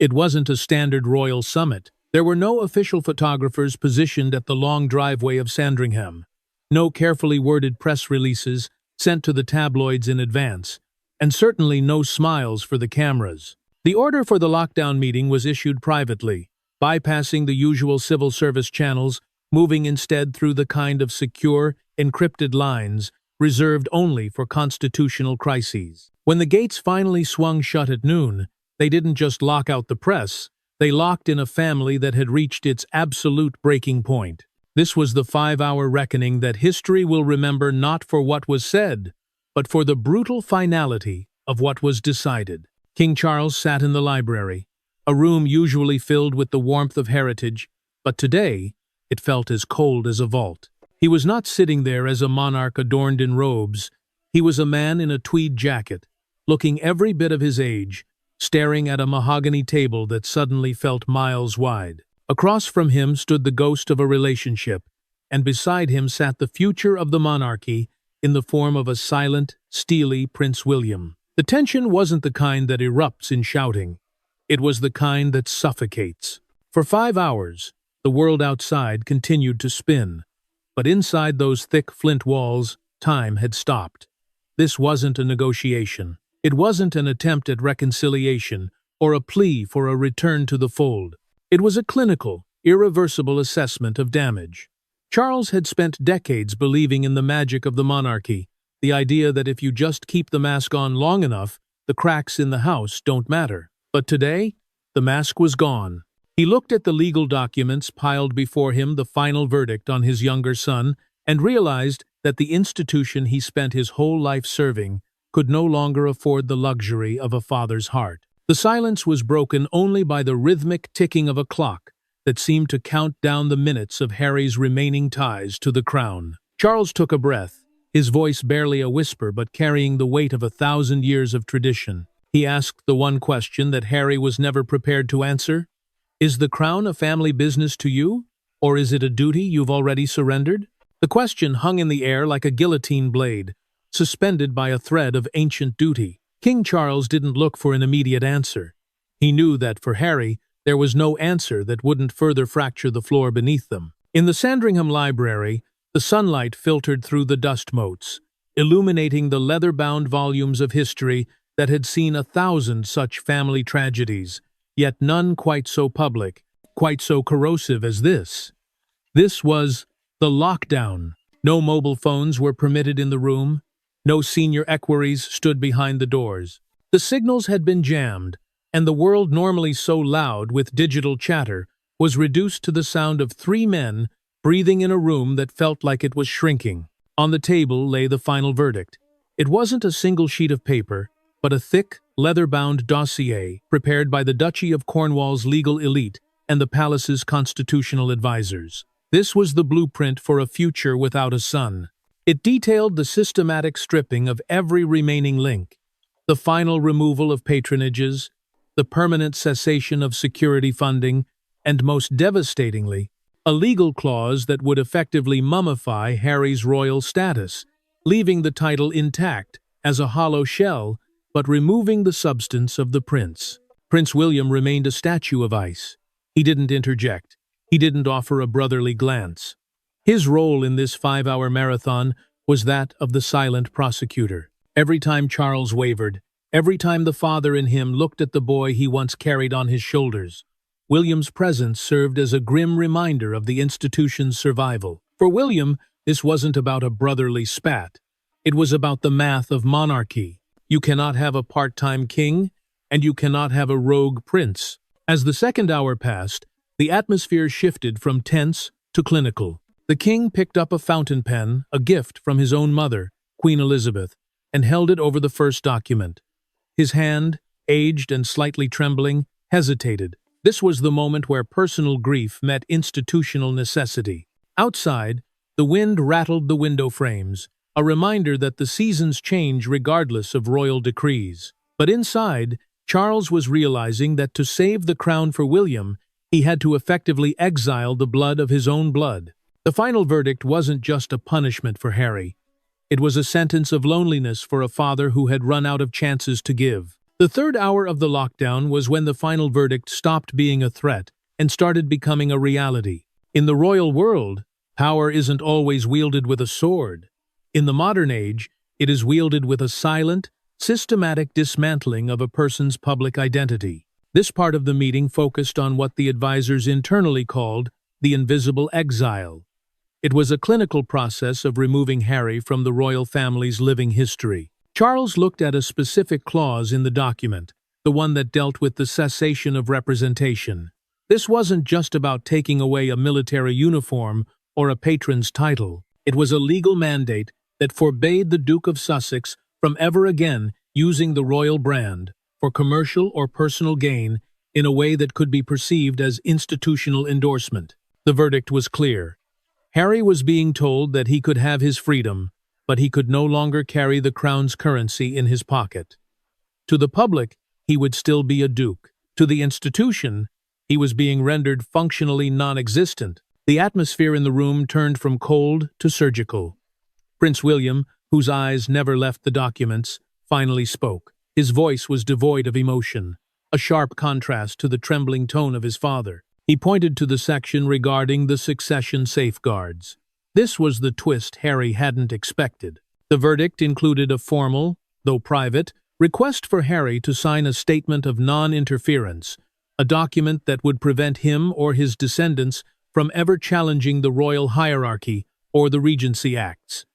It wasn't a standard royal summit. There were no official photographers positioned at the long driveway of Sandringham, no carefully worded press releases sent to the tabloids in advance, and certainly no smiles for the cameras. The order for the lockdown meeting was issued privately, bypassing the usual civil service channels, moving instead through the kind of secure, encrypted lines reserved only for constitutional crises. When the gates finally swung shut at noon, they didn't just lock out the press, they locked in a family that had reached its absolute breaking point. This was the 5-hour reckoning that history will remember not for what was said, but for the brutal finality of what was decided. King Charles sat in the library, a room usually filled with the warmth of heritage, but today it felt as cold as a vault. He was not sitting there as a monarch adorned in robes. He was a man in a tweed jacket, looking every bit of his age, staring at a mahogany table that suddenly felt miles wide. Across from him stood the ghost of a relationship, and beside him sat the future of the monarchy in the form of a silent, steely Prince William. The tension wasn't the kind that erupts in shouting. It was the kind that suffocates. For 5 hours, the world outside continued to spin, but inside those thick flint walls, time had stopped. This wasn't a negotiation. It wasn't an attempt at reconciliation or a plea for a return to the fold. It was a clinical, irreversible assessment of damage. Charles had spent decades believing in the magic of the monarchy, the idea that if you just keep the mask on long enough, the cracks in the house don't matter. But today, the mask was gone. He looked at the legal documents piled before him, the final verdict on his younger son, and realized that the institution he spent his whole life serving could no longer afford the luxury of a father's heart. The silence was broken only by the rhythmic ticking of a clock that seemed to count down the minutes of Harry's remaining ties to the crown. Charles took a breath, his voice barely a whisper but carrying the weight of 1,000 years of tradition. He asked the one question that Harry was never prepared to answer. Is the crown a family business to you, or is it a duty you've already surrendered? The question hung in the air like a guillotine blade, suspended by a thread of ancient duty. King Charles didn't look for an immediate answer. He knew that for Harry, there was no answer that wouldn't further fracture the floor beneath them. In the Sandringham library, the sunlight filtered through the dust motes, illuminating the leather-bound volumes of history that had seen 1,000 such family tragedies, yet none quite so public, quite so corrosive as this. This was the lockdown. No mobile phones were permitted in the room. No senior equerries stood behind the doors. The signals had been jammed, and the world normally so loud with digital chatter was reduced to the sound of 3 men breathing in a room that felt like it was shrinking. On the table lay the final verdict. It wasn't a single sheet of paper, but a thick, leather-bound dossier prepared by the Duchy of Cornwall's legal elite and the palace's constitutional advisors. This was the blueprint for a future without a son. It detailed the systematic stripping of every remaining link, the final removal of patronages, the permanent cessation of security funding, and most devastatingly, a legal clause that would effectively mummify Harry's royal status, leaving the title intact as a hollow shell, but removing the substance of the prince. Prince William remained a statue of ice. He didn't interject. He didn't offer a brotherly glance. His role in this 5-hour marathon was that of the silent prosecutor. Every time Charles wavered, every time the father in him looked at the boy he once carried on his shoulders, William's presence served as a grim reminder of the institution's survival. For William, this wasn't about a brotherly spat. It was about the math of monarchy. You cannot have a part-time king, and you cannot have a rogue prince. As the second hour passed, the atmosphere shifted from tense to clinical. The king picked up a fountain pen, a gift from his own mother, Queen Elizabeth, and held it over the first document. His hand, aged and slightly trembling, hesitated. This was the moment where personal grief met institutional necessity. Outside, the wind rattled the window frames, a reminder that the seasons change regardless of royal decrees. But inside, Charles was realizing that to save the crown for William, he had to effectively exile the blood of his own blood. The final verdict wasn't just a punishment for Harry. It was a sentence of loneliness for a father who had run out of chances to give. The third hour of the lockdown was when the final verdict stopped being a threat and started becoming a reality. In the royal world, power isn't always wielded with a sword. In the modern age, it is wielded with a silent, systematic dismantling of a person's public identity. This part of the meeting focused on what the advisors internally called the invisible exile. It was a clinical process of removing Harry from the royal family's living history. Charles looked at a specific clause in the document, the one that dealt with the cessation of representation. This wasn't just about taking away a military uniform or a patron's title. It was a legal mandate that forbade the Duke of Sussex from ever again using the royal brand for commercial or personal gain in a way that could be perceived as institutional endorsement. The verdict was clear. Harry was being told that he could have his freedom, but he could no longer carry the crown's currency in his pocket. To the public, he would still be a duke. To the institution, he was being rendered functionally non-existent. The atmosphere in the room turned from cold to surgical. Prince William, whose eyes never left the documents, finally spoke. His voice was devoid of emotion, a sharp contrast to the trembling tone of his father. He pointed to the section regarding the succession safeguards. This was the twist Harry hadn't expected. The verdict included a formal, though private, request for Harry to sign a statement of non-interference, a document that would prevent him or his descendants from ever challenging the royal hierarchy or the Regency Acts.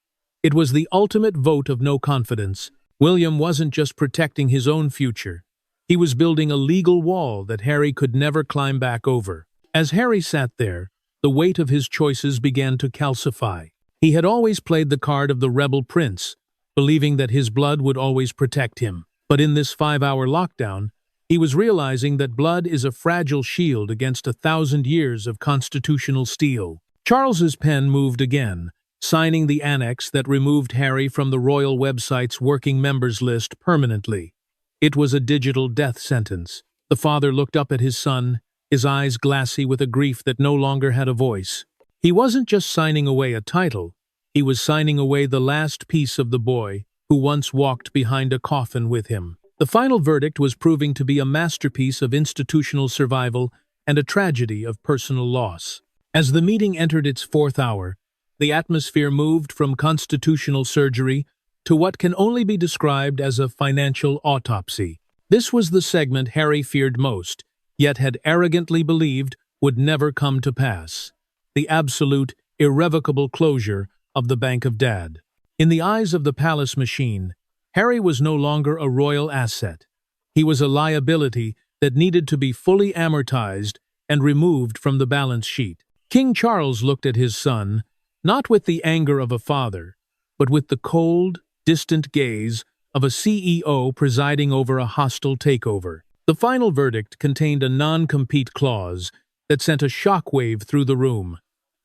It was the ultimate vote of no confidence. William wasn't just protecting his own future. He was building a legal wall that Harry could never climb back over. As Harry sat there, the weight of his choices began to calcify. He had always played the card of the rebel prince, believing that his blood would always protect him. But in this 5-hour lockdown, he was realizing that blood is a fragile shield against 1,000 years of constitutional steel. Charles's pen moved again, signing the annex that removed Harry from the royal website's working members list permanently. It was a digital death sentence. The father looked up at his son, his eyes glassy with a grief that no longer had a voice. He wasn't just signing away a title, he was signing away the last piece of the boy who once walked behind a coffin with him. The final verdict was proving to be a masterpiece of institutional survival and a tragedy of personal loss. As the meeting entered its 4th hour, the atmosphere moved from constitutional surgery to what can only be described as a financial autopsy. This was the segment Harry feared most, yet had arrogantly believed would never come to pass. The absolute, irrevocable closure of the Bank of Dad. In the eyes of the palace machine, Harry was no longer a royal asset. He was a liability that needed to be fully amortized and removed from the balance sheet. King Charles looked at his son, not with the anger of a father, but with the cold, distant gaze of a CEO presiding over a hostile takeover. The final verdict contained a non-compete clause that sent a shockwave through the room.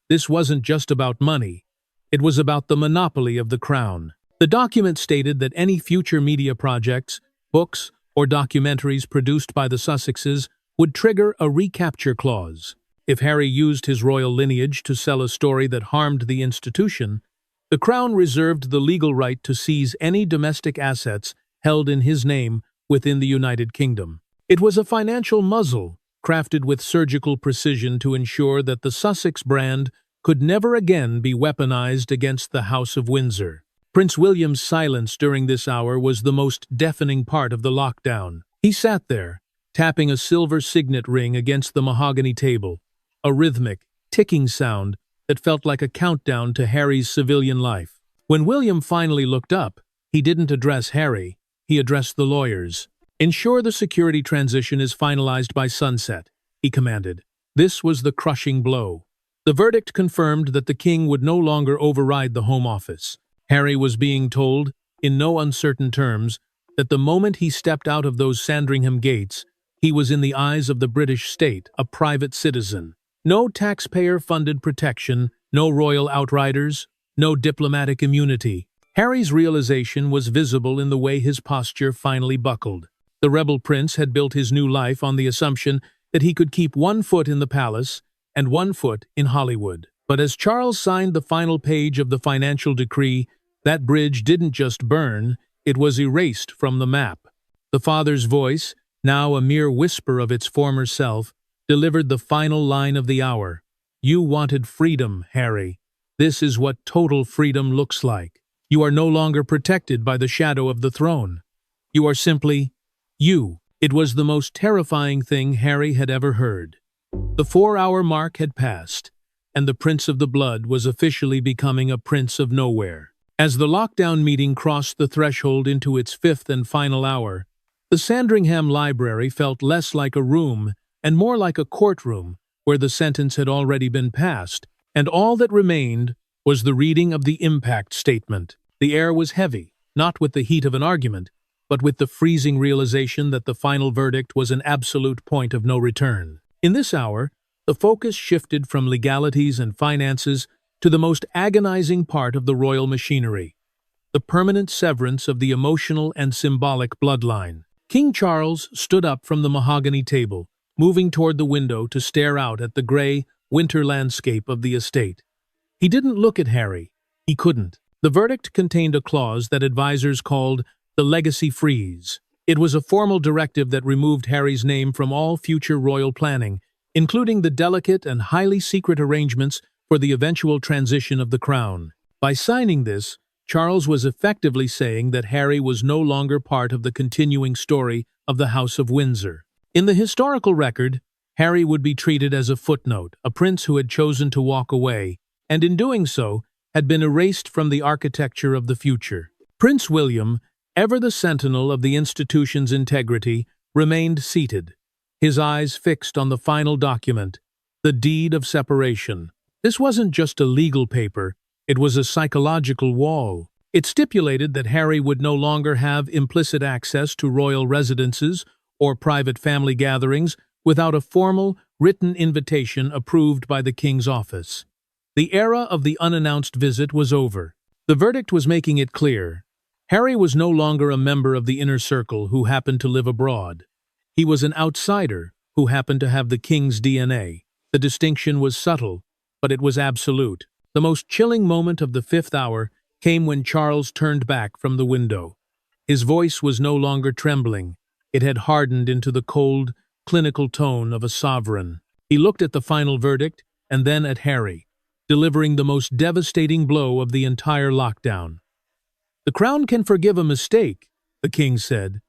This wasn't just about money. It was about the monopoly of the crown. The document stated that any future media projects, books, or documentaries produced by the Sussexes would trigger a recapture clause. If Harry used his royal lineage to sell a story that harmed the institution, the Crown reserved the legal right to seize any domestic assets held in his name within the United Kingdom. It was a financial muzzle, crafted with surgical precision to ensure that the Sussex brand could never again be weaponized against the House of Windsor. Prince William's silence during this hour was the most deafening part of the lockdown. He sat there, tapping a silver signet ring against the mahogany table, a rhythmic, ticking sound that felt like a countdown to Harry's civilian life. When William finally looked up, he didn't address Harry, he addressed the lawyers. "Ensure the security transition is finalized by sunset," he commanded. This was the crushing blow. The verdict confirmed that the king would no longer override the Home Office. Harry was being told, in no uncertain terms, that the moment he stepped out of those Sandringham gates, he was in the eyes of the British state, a private citizen. No taxpayer-funded protection, no royal outriders, no diplomatic immunity. Harry's realization was visible in the way his posture finally buckled. The rebel prince had built his new life on the assumption that he could keep one foot in the palace and one foot in Hollywood. But as Charles signed the final page of the financial decree, that bridge didn't just burn, it was erased from the map. The father's voice, now a mere whisper of its former self, delivered the final line of the hour. You wanted freedom, Harry. This is what total freedom looks like. You are no longer protected by the shadow of the throne. You are simply you. It was the most terrifying thing Harry had ever heard. The 4-hour mark had passed, and the Prince of the Blood was officially becoming a Prince of Nowhere. As the lockdown meeting crossed the threshold into its 5th and final hour, the Sandringham library felt less like a room and more like a courtroom where the sentence had already been passed, and all that remained was the reading of the impact statement. The air was heavy, not with the heat of an argument, but with the freezing realization that the final verdict was an absolute point of no return. In this hour, the focus shifted from legalities and finances to the most agonizing part of the royal machinery, the permanent severance of the emotional and symbolic bloodline. King Charles stood up from the mahogany table, moving toward the window to stare out at the gray, winter landscape of the estate. He didn't look at Harry. He couldn't. The verdict contained a clause that advisors called the legacy freeze. It was a formal directive that removed Harry's name from all future royal planning, including the delicate and highly secret arrangements for the eventual transition of the crown. By signing this, Charles was effectively saying that Harry was no longer part of the continuing story of the House of Windsor. In the historical record, Harry would be treated as a footnote, a prince who had chosen to walk away, and in doing so, had been erased from the architecture of the future. Prince William, ever the sentinel of the institution's integrity, remained seated, his eyes fixed on the final document, the deed of separation. This wasn't just a legal paper, it was a psychological wall. It stipulated that Harry would no longer have implicit access to royal residences or private family gatherings without a formal, written invitation approved by the king's office. The era of the unannounced visit was over. The verdict was making it clear. Harry was no longer a member of the inner circle who happened to live abroad. He was an outsider who happened to have the king's DNA. The distinction was subtle, but it was absolute. The most chilling moment of the 5th hour came when Charles turned back from the window. His voice was no longer trembling. It had hardened into the cold, clinical tone of a sovereign. He looked at the final verdict and then at Harry, delivering the most devastating blow of the entire lockdown. The crown can forgive a mistake, the king said,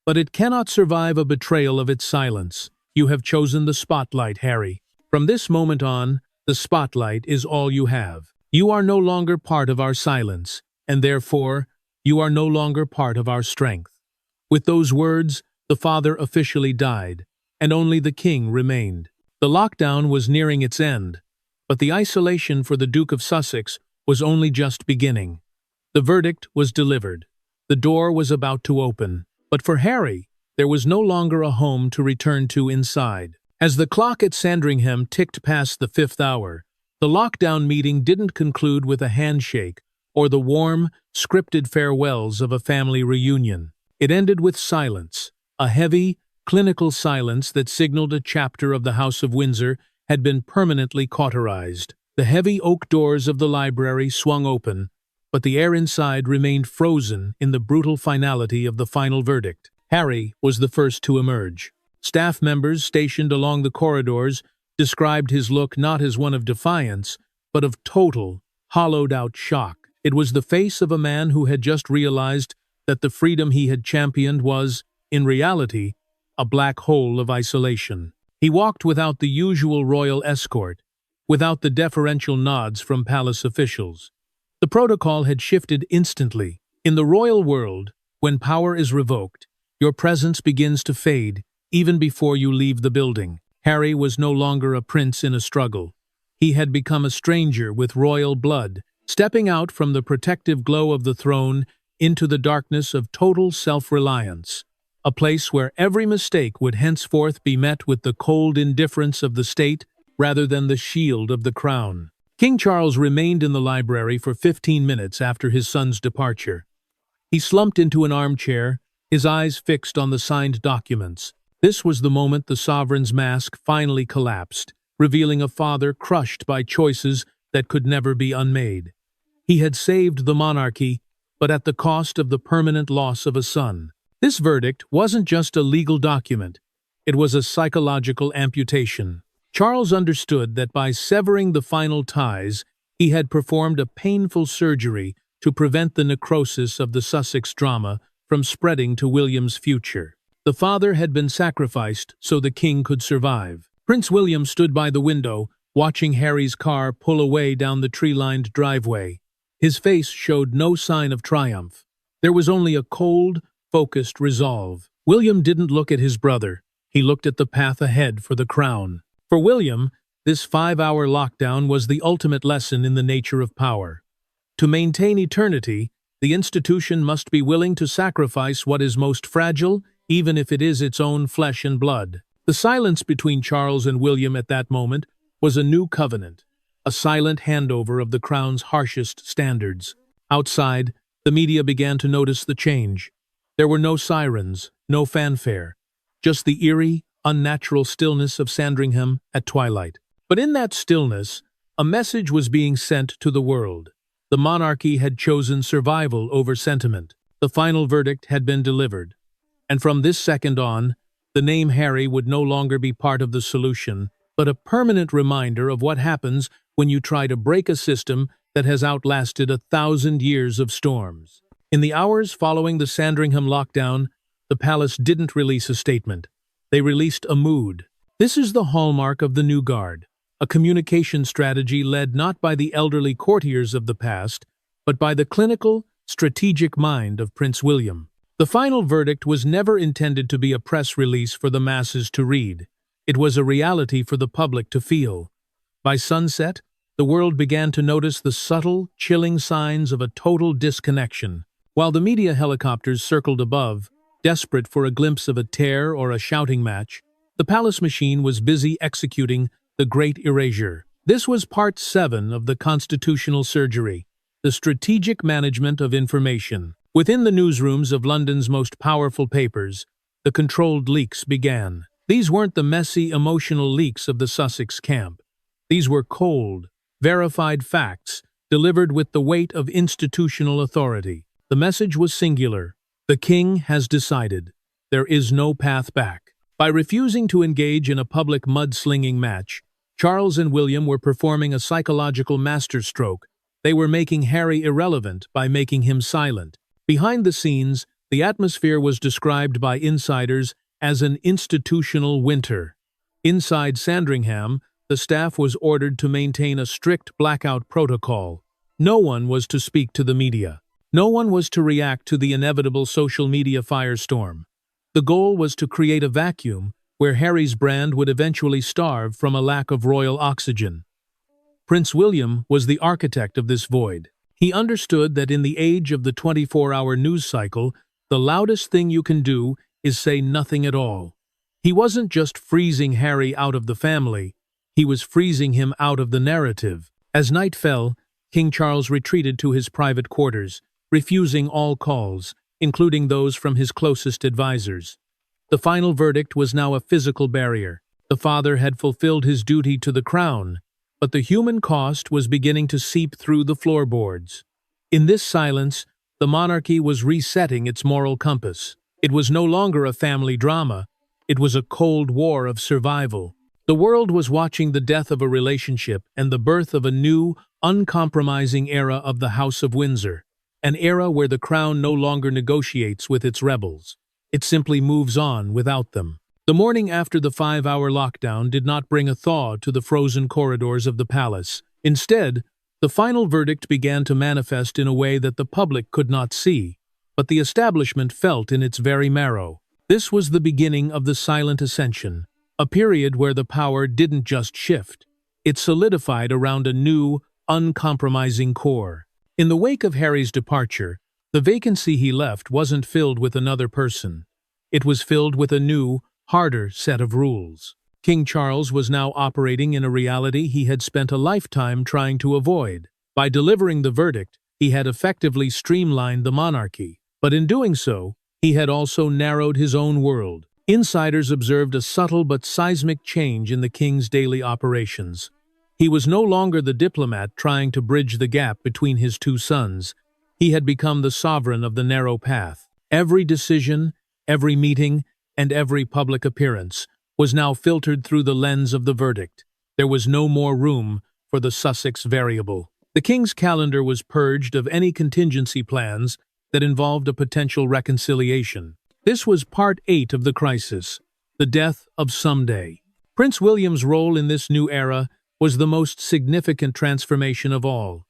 but it cannot survive a betrayal of its silence. You have chosen the spotlight, Harry. From this moment on, the spotlight is all you have. You are no longer part of our silence, and therefore, you are no longer part of our strength. With those words, the father officially died, and only the king remained. The lockdown was nearing its end, but the isolation for the Duke of Sussex was only just beginning. The verdict was delivered. The door was about to open. But for Harry, there was no longer a home to return to inside. As the clock at Sandringham ticked past the 5th hour, the lockdown meeting didn't conclude with a handshake or the warm, scripted farewells of a family reunion. It ended with silence, a heavy, clinical silence that signaled a chapter of the House of Windsor had been permanently cauterized. The heavy oak doors of the library swung open, but the air inside remained frozen in the brutal finality of the final verdict. Harry was the first to emerge. Staff members stationed along the corridors described his look not as one of defiance, but of total, hollowed-out shock. It was the face of a man who had just realized that the freedom he had championed was, in reality, a black hole of isolation. He walked without the usual royal escort, without the deferential nods from palace officials. The protocol had shifted instantly. In the royal world, when power is revoked, your presence begins to fade even before you leave the building. Harry was no longer a prince in a struggle. He had become a stranger with royal blood, stepping out from the protective glow of the throne into the darkness of total self-reliance, a place where every mistake would henceforth be met with the cold indifference of the state rather than the shield of the crown. King Charles remained in the library for 15 minutes after his son's departure. He slumped into an armchair, his eyes fixed on the signed documents. This was the moment the sovereign's mask finally collapsed, revealing a father crushed by choices that could never be unmade. He had saved the monarchy, but at the cost of the permanent loss of a son. This verdict wasn't just a legal document, it was a psychological amputation. Charles understood that by severing the final ties, he had performed a painful surgery to prevent the necrosis of the Sussex drama from spreading to William's future. The father had been sacrificed so the king could survive. Prince William stood by the window, watching Harry's car pull away down the tree-lined driveway. His face showed no sign of triumph. There was only a cold, focused resolve. William didn't look at his brother. He looked at the path ahead for the crown. For William, this 5-hour lockdown was the ultimate lesson in the nature of power. To maintain eternity, the institution must be willing to sacrifice what is most fragile, even if it is its own flesh and blood. The silence between Charles and William at that moment was a new covenant, a silent handover of the crown's harshest standards. Outside, the media began to notice the change. There were no sirens, no fanfare, just the eerie, unnatural stillness of Sandringham at twilight. But in that stillness, a message was being sent to the world. The monarchy had chosen survival over sentiment. The final verdict had been delivered. And from this second on, the name Harry would no longer be part of the solution, but a permanent reminder of what happens when you try to break a system that has outlasted 1,000 years of storms. In the hours following the Sandringham lockdown, the palace didn't release a statement. They released a mood. This is the hallmark of the new guard, a communication strategy led not by the elderly courtiers of the past, but by the clinical, strategic mind of Prince William. The final verdict was never intended to be a press release for the masses to read. It was a reality for the public to feel. By sunset, the world began to notice the subtle, chilling signs of a total disconnection. While the media helicopters circled above, desperate for a glimpse of a tear or a shouting match, the palace machine was busy executing the Great Erasure. This was part 7 of the constitutional surgery, the strategic management of information. Within the newsrooms of London's most powerful papers, the controlled leaks began. These weren't the messy, emotional leaks of the Sussex camp. These were cold, verified facts, delivered with the weight of institutional authority. The message was singular. The king has decided. There is no path back. By refusing to engage in a public mudslinging match, Charles and William were performing a psychological masterstroke. They were making Harry irrelevant by making him silent. Behind the scenes, the atmosphere was described by insiders as an institutional winter. Inside Sandringham, the staff was ordered to maintain a strict blackout protocol. No one was to speak to the media. No one was to react to the inevitable social media firestorm. The goal was to create a vacuum where Harry's brand would eventually starve from a lack of royal oxygen. Prince William was the architect of this void. He understood that in the age of the 24-hour news cycle, the loudest thing you can do is say nothing at all. He wasn't just freezing Harry out of the family, he was freezing him out of the narrative. As night fell, King Charles retreated to his private quarters, refusing all calls, including those from his closest advisors. The final verdict was now a physical barrier. The father had fulfilled his duty to the crown, but the human cost was beginning to seep through the floorboards. In this silence, the monarchy was resetting its moral compass. It was no longer a family drama, it was a cold war of survival. The world was watching the death of a relationship and the birth of a new, uncompromising era of the House of Windsor, an era where the crown no longer negotiates with its rebels. It simply moves on without them. The morning after the 5-hour lockdown did not bring a thaw to the frozen corridors of the palace. Instead, the final verdict began to manifest in a way that the public could not see, but the establishment felt in its very marrow. This was the beginning of the silent ascension, a period where the power didn't just shift. It solidified around a new, uncompromising core. In the wake of Harry's departure, the vacancy he left wasn't filled with another person. It was filled with a new, harder set of rules. King Charles was now operating in a reality he had spent a lifetime trying to avoid. By delivering the verdict, he had effectively streamlined the monarchy. But in doing so, he had also narrowed his own world. Insiders observed a subtle but seismic change in the king's daily operations. He was no longer the diplomat trying to bridge the gap between his two sons. He had become the sovereign of the narrow path. Every decision, Every meeting and every public appearance was now filtered through the lens of the verdict. There was no more room for the Sussex variable. The king's calendar was purged of any contingency plans that involved a potential reconciliation. This was part 8 of the crisis, the death of someday. Prince William's role in this new era was the most significant transformation of all.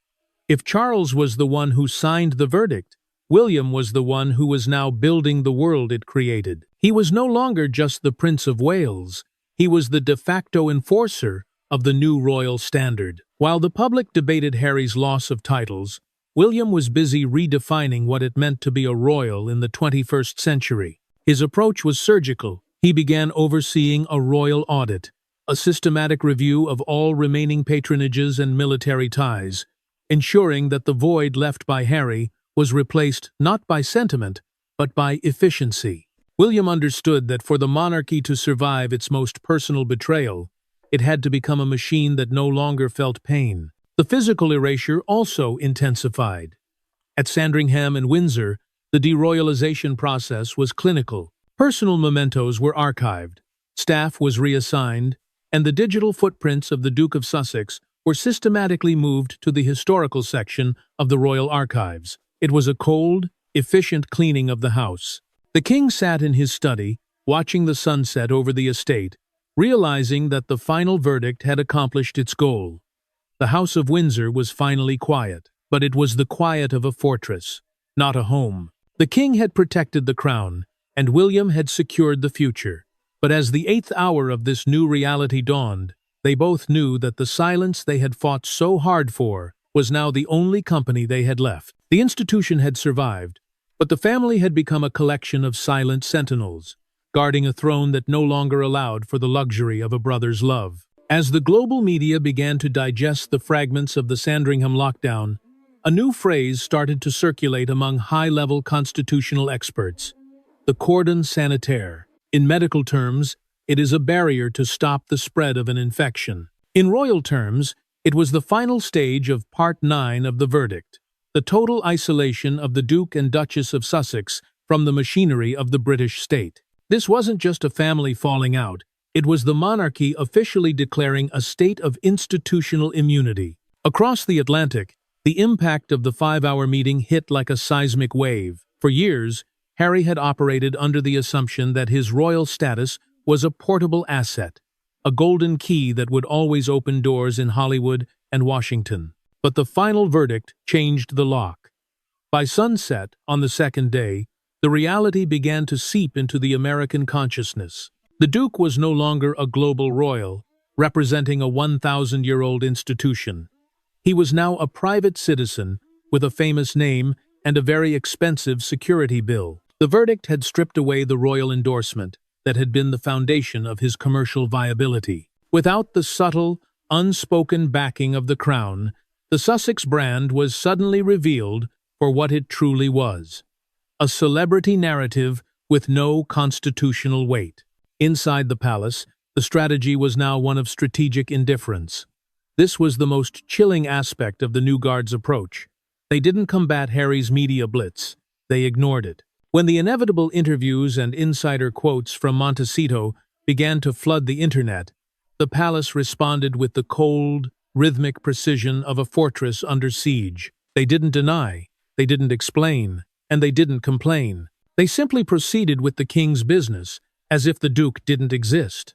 If Charles was the one who signed the verdict, William was the one who was now building the world it created. He was no longer just the Prince of Wales, he was the de facto enforcer of the new royal standard. While the public debated Harry's loss of titles, William was busy redefining what it meant to be a royal in the 21st century. His approach was surgical. He began overseeing a royal audit, a systematic review of all remaining patronages and military ties, ensuring that the void left by Harry was replaced not by sentiment, but by efficiency. William understood that for the monarchy to survive its most personal betrayal, it had to become a machine that no longer felt pain. The physical erasure also intensified. At Sandringham and Windsor, the deroyalization process was clinical. Personal mementos were archived, staff was reassigned, and the digital footprints of the Duke of Sussex were systematically moved to the historical section of the Royal Archives. It was a cold, efficient cleaning of the house. The king sat in his study, watching the sunset over the estate, realizing that the final verdict had accomplished its goal. The House of Windsor was finally quiet, but it was the quiet of a fortress, not a home. The king had protected the crown, and William had secured the future. But as the 8th hour of this new reality dawned, they both knew that the silence they had fought so hard for was now the only company they had left. The institution had survived, but the family had become a collection of silent sentinels, guarding a throne that no longer allowed for the luxury of a brother's love. As the global media began to digest the fragments of the Sandringham lockdown, a new phrase started to circulate among high-level constitutional experts: the cordon sanitaire. In medical terms, it is a barrier to stop the spread of an infection. In royal terms, it was the final stage of Part 9 of the verdict, the total isolation of the Duke and Duchess of Sussex from the machinery of the British state. This wasn't just a family falling out, it was the monarchy officially declaring a state of institutional immunity. Across the Atlantic, the impact of the 5-hour meeting hit like a seismic wave. For years, Harry had operated under the assumption that his royal status was a portable asset, a golden key that would always open doors in Hollywood and Washington. But the final verdict changed the lock. By sunset, on the second day, the reality began to seep into the American consciousness. The Duke was no longer a global royal, representing a 1,000-year-old institution. He was now a private citizen with a famous name and a very expensive security bill. The verdict had stripped away the royal endorsement that had been the foundation of his commercial viability. Without the subtle, unspoken backing of the crown, the Sussex brand was suddenly revealed for what it truly was: a celebrity narrative with no constitutional weight. Inside the palace, the strategy was now one of strategic indifference. This was the most chilling aspect of the New Guard's approach. They didn't combat Harry's media blitz, they ignored it. When the inevitable interviews and insider quotes from Montecito began to flood the internet, the palace responded with the cold, rhythmic precision of a fortress under siege. They didn't deny, they didn't explain, and they didn't complain. They simply proceeded with the king's business, as if the Duke didn't exist.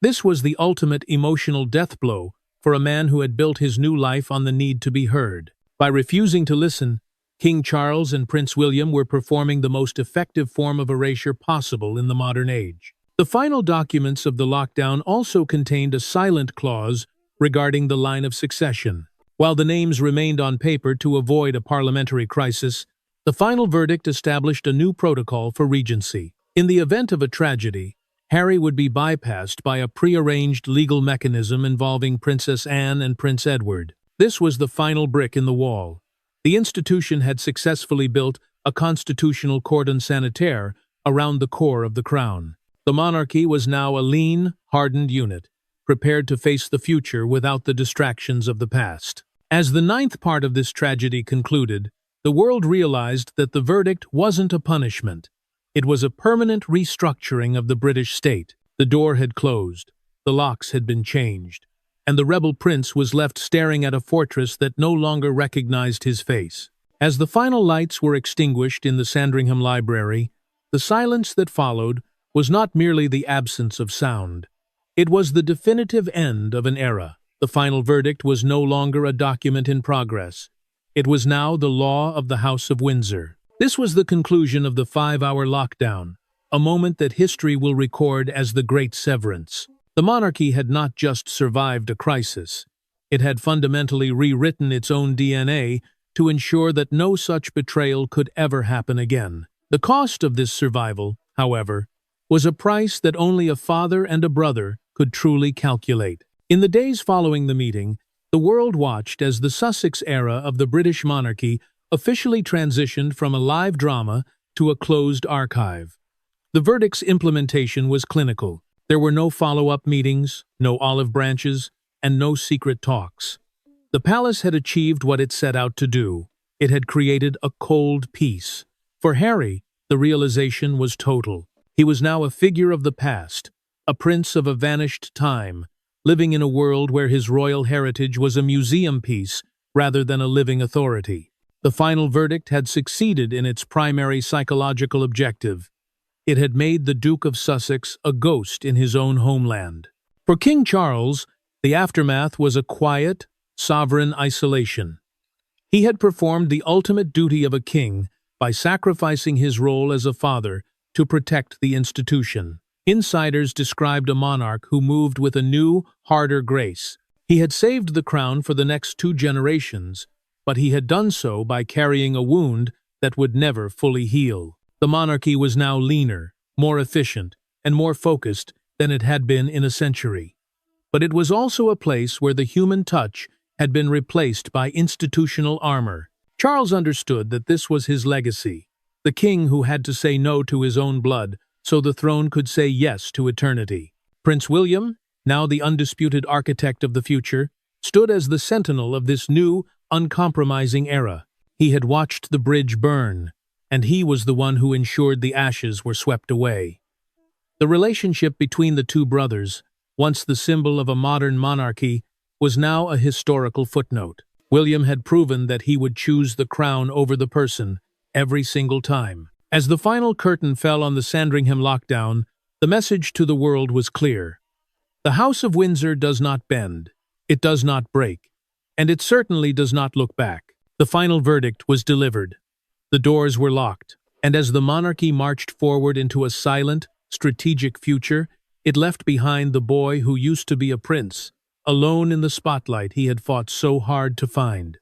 This was the ultimate emotional death blow for a man who had built his new life on the need to be heard. By refusing to listen, King Charles and Prince William were performing the most effective form of erasure possible in the modern age. The final documents of the lockdown also contained a silent clause regarding the line of succession. While the names remained on paper to avoid a parliamentary crisis, the final verdict established a new protocol for regency. In the event of a tragedy, Harry would be bypassed by a prearranged legal mechanism involving Princess Anne and Prince Edward. This was the final brick in the wall. The institution had successfully built a constitutional cordon sanitaire around the core of the crown. The monarchy was now a lean, hardened unit, prepared to face the future without the distractions of the past. As the 9th part of this tragedy concluded, the world realized that the verdict wasn't a punishment. It was a permanent restructuring of the British state. The door had closed, the locks had been changed, and the rebel prince was left staring at a fortress that no longer recognized his face. As the final lights were extinguished in the Sandringham library, the silence that followed was not merely the absence of sound. It was the definitive end of an era. The final verdict was no longer a document in progress. It was now the law of the House of Windsor. This was the conclusion of the 5-hour lockdown, a moment that history will record as the Great Severance. The monarchy had not just survived a crisis. It had fundamentally rewritten its own DNA to ensure that no such betrayal could ever happen again. The cost of this survival, however, was a price that only a father and a brother could truly calculate. In the days following the meeting, the world watched as the Sussex era of the British monarchy officially transitioned from a live drama to a closed archive. The verdict's implementation was clinical. There were no follow-up meetings, no olive branches, and no secret talks. The palace had achieved what it set out to do. It had created a cold peace. For Harry, the realization was total. He was now a figure of the past, a prince of a vanished time, living in a world where his royal heritage was a museum piece rather than a living authority. The final verdict had succeeded in its primary psychological objective. It had made the Duke of Sussex a ghost in his own homeland. For King Charles, the aftermath was a quiet, sovereign isolation. He had performed the ultimate duty of a king by sacrificing his role as a father to protect the institution. Insiders described a monarch who moved with a new, harder grace. He had saved the crown for the next 2 generations, but he had done so by carrying a wound that would never fully heal. The monarchy was now leaner, more efficient, and more focused than it had been in a century. But it was also a place where the human touch had been replaced by institutional armor. Charles understood that this was his legacy, the king who had to say no to his own blood so the throne could say yes to eternity. Prince William, now the undisputed architect of the future, stood as the sentinel of this new, uncompromising era. He had watched the bridge burn, and he was the one who ensured the ashes were swept away. The relationship between the two brothers, once the symbol of a modern monarchy, was now a historical footnote. William had proven that he would choose the crown over the person every single time. As the final curtain fell on the Sandringham lockdown, the message to the world was clear. The House of Windsor does not bend, it does not break, and it certainly does not look back. The final verdict was delivered. The doors were locked, and as the monarchy marched forward into a silent, strategic future, it left behind the boy who used to be a prince, alone in the spotlight he had fought so hard to find.